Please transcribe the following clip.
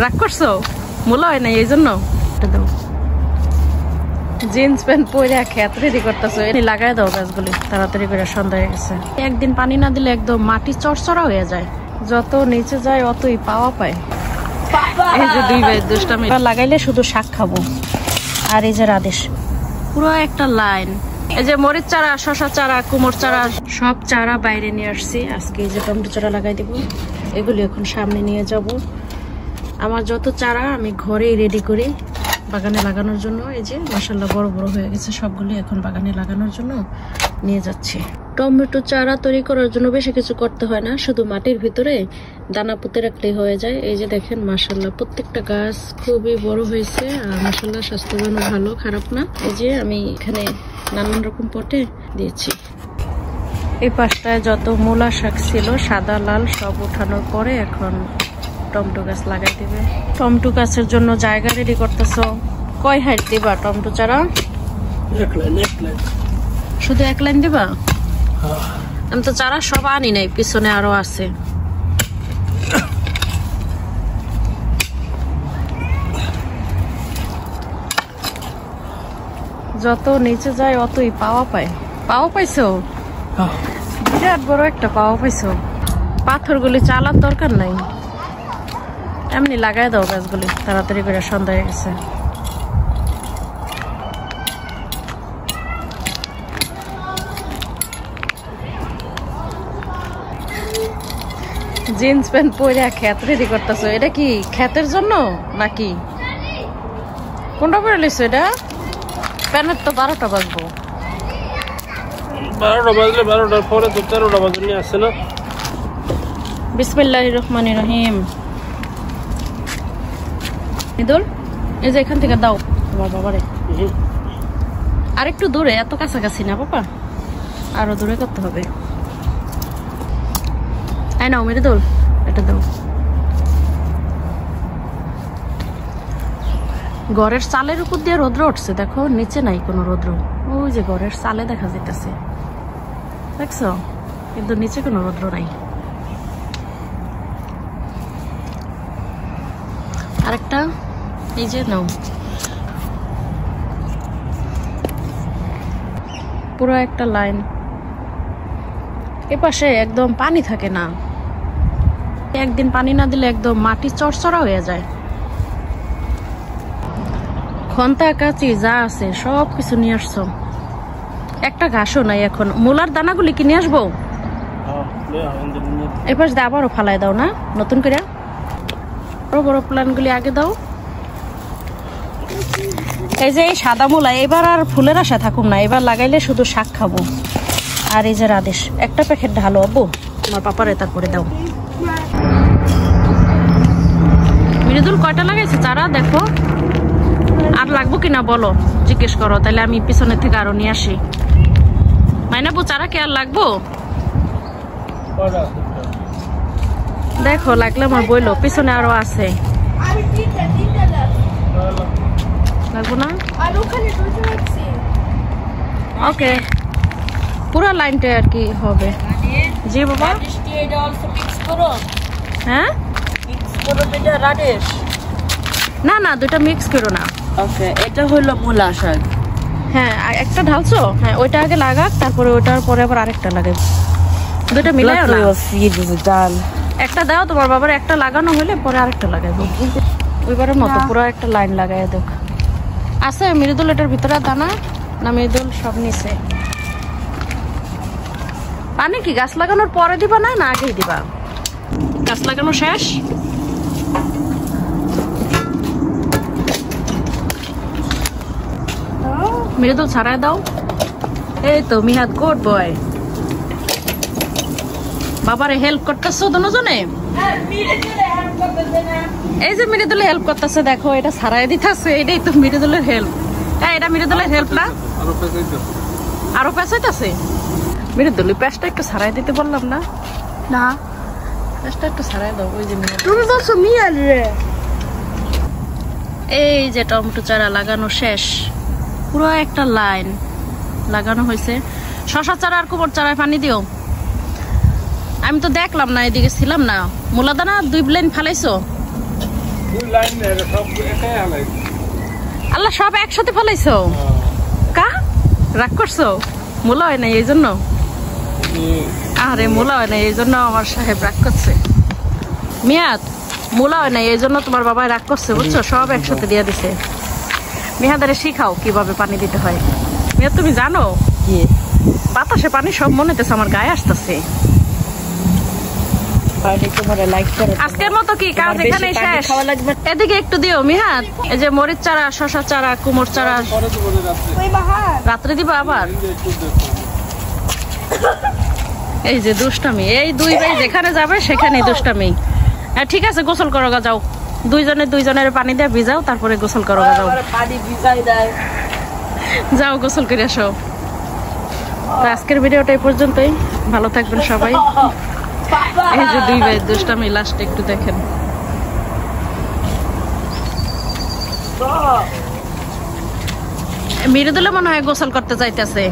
রাগ করছো? মূলা হয় নাই এই জন্য? দাও জিন্স প্যান্ট পরে খেত রেডি করতেছো, লাগাই দাও গাছগুলি তাড়াতাড়ি করে, সন্ধ্যা হয়ে গেছে। একদিন পানি না দিলে একদম মাটি চড়চড়া হয়ে যায়, যত নিচে যায় অতই পাওয়া পায়। এই যে দুই ভাই দুষ্টামি লাগাইলে শুধু শাক খাবো। আর এই যে রাধেশ, পুরো একটা লাইন। এই যে মরিচ চারা, শশা চারা, কুমড় চারা, সব চারা বাইরে নিয়ে আসছি। আজকে এই যে টমেটো চারা লাগাই দেবো, এগুলি এখন সামনে নিয়ে যাব। আমার যত চারা আমি ঘরেই রেডি করি বাগানে লাগানোর জন্য। এই যে মাশাআল্লাহ বড় বড় হয়ে গেছে সবগুলি, এখন বাগানে লাগানোর জন্য নিয়ে যাচ্ছি। টমেটো চারা তৈরি করার জন্য বেশি কিছু করতে হয় না, শুধু মাটির ভিতরে দানা পুঁতে রাখলেই হয়ে যায়। এই যে দেখেন মাশাআল্লাহ প্রত্যেকটা গাছ খুবই বড় হয়েছে, আর মাশাআল্লাহ স্বাস্থ্যবানও ভালো, খারাপ না। এই যে আমি এখানে নানান রকম পটে দিয়েছি। এই পাশটায় যত মূলা শাক ছিল সাদা লাল সব উঠানোর পরে এখন টমেটো গাছ লাগাই দিবে। টমেটো গাছের জন্য জায়গা রেডি করতেছ। কয় হাইট দিবা টমেটো চারা? শুধু এক লাইন দিবা? আমি তো চারা সব আনি নাই, পিছনে আরো আছে। যত নিচে যায় অতই পাওয়া পায়। পাওয়া পাইছো? বিরাট বড় একটা পাওয়া পাইছো। পাথরগুলি চালার দরকার নাই, এমনি লাগাই দাও গাছগুলি তাড়াতাড়ি করে, সন্ধ্যা হয়ে গেছে। জিন্স প্যান্ট পরে খেত রেডি করতেছো, এটা কি খেতের জন্য নাকি? কোনটা পরে লিখছো এটা? প্যান্টের তো 12টা বাজবো। 12টা বাজলে 12টার পরে তো 13টা বাজলে আসছে না। বিসমিল্লাহির রহমানির রহিম। ঈদুল, এই যে এখান থেকে দাও তোমার বাবারে। আর একটু দূরে, এত কাছাকাছি না বাবা, আরো দূরে করতে হবে। এই নাও মৃদুল, এটা দাও। ঘরের চালের উপর দিয়ে রৌদ্র উঠছে, দেখো নিচে নাই কোনো রৌদ্র। ওই যে ঘরের চালে দেখা যাইতেছে, দেখছো? কিন্তু নিচে কোনো রৌদ্র নাই। আরেকটা এই যে নাও। পুরো একটা লাইন। এপাশে একদম পানি থাকে না, একদিন পানি না দিলে একদম মাটি চড়চড়া হয়ে যায়। খন্তা কাচি যা আছে সব কিছু নিয়ে আসছো, একটা ঘাসও নাই এখন। মূলার দানাগুলি কি নিয়ে আসবো? এপাশ দিয়ে আবারও ফালাই দাও না নতুন করে, বড় বড় প্ল্যানগুলি আগে দাও। এই যে এই সাদা মূলা এবার আর ফুলের আশা থাকুম না, এবার লাগাইলে শুধু শাক খাবো। আর এই যে রাধেশ, একটা প্যাকেট ঢালো আব্বু, তোমার পাপারে তারপরে দাও। মৃদুল কয়টা লাগাইছে চারা দেখো, আর লাগবো কিনা বলো, জিজ্ঞেস করো, তাহলে আমি পিছনের থেকে আরো নিয়ে আসি। মাইনাবু চারা কি আর লাগবো? দেখো লাগলে আমার বইলো, পিছনে আরো আছে। লাগবো না? ওকে, পুরো লাইনটা আর কি হবে। জি বাবা। হ্যাঁ না না, দুটা মিক্স করো না। ওকে, এটা হলো মূলা শাক। হ্যাঁ একটা ঢালছো, হ্যাঁ ওইটা আগে লাগাক, তারপরে ওইটার পরে আবার আরেকটা লাগে, দুইটা মিলাই না। ডাল একটা দাও তোমার বাবার, একটা লাগানো হলে পরে আরেকটা লাগাবো। ওইবারের মতো পুরো একটা লাইন লাগাই দেখ। আছে মৃদুল এটার ভিতরে দানা না? মৃদুল সব নিচে। পানি কি গাছ লাগানোর পরে দিবা না না আগেই দিবা? গাছ লাগানো শেষ? মৃদুল ছাড়াই দাও। এই তো মিহাদ গুড বয়। বাবারে হেল্প করতেছো দুজনে? এই যে মৃদুলের হেল্প করতেছে, দেখো এটা ছাড়াই দিতেছে, এটাই তো মৃদুলের হেল্প। এটা মৃদুলের হেল্প না? আরো প্যাঁচ হইতেছে। মৃদুল প্যাঁচটা একটু ছাড়াই দিতে বললাম না? না, প্যাঁচটা একটু ছাড়াই দাও। ওই যে তুমি বলছো মিয়াল রে। এই যে টমেটো চারা লাগানো শেষ, পুরো একটা লাইন লাগানো হয়েছে। শশা চারা আর কুমড় চারায় পানি দিও। আমি তো দেখলাম না, এদিকে ছিলাম না। মূলা দানা 2 লাইন ফালাইছো? আল্লাহ সব একসাথে ফেলাইছো কা রাগ করছো মূলা হয় না এই জন্য আরে মূলা হয় না এই জন্য আমার সাহেব রাগ করছে মিয়াদ মূলা হয় না এই জন্য তোমার বাবা রাগ করছে বুঝছো সব একসাথে দিয়ে দিছে মিহাদারে শিখাও কিভাবে পানি দিতে হয় মিয়াদ তুমি জানো কি বাতাসে পানি সব মনেতেছে আমার গায়ে আসতেছে পানি তোমারে লাইক করে আজকের মতো কি কাজ এখানে শেষ খাওয়া লাগবে এদিকে একটু দিও মিহাদ এই যে মরিচ চারা শশা চারা কুমড় চারা রাত্রে দিবা আবার এই যে দুষ্টামি এই দুই ভাই যেখানে যাবে সেখানে দুষ্টামি ঠিক আছে গোসল করো গা যাও দুইজনের পানি দিয়ে ভিজাও তারপরে গোসল করো গা যাও পানি ভিজাই দেয় যাও গোসল করে আসো তো আজকের ভিডিওটা এই পর্যন্তই ভালো থাকবেন সবাই এই যে দুই ভাই দুষ্টামি লাস্ট একটু দেখেন মিরুদুল্লাহ মনে হয় গোসল করতে চাইতেছে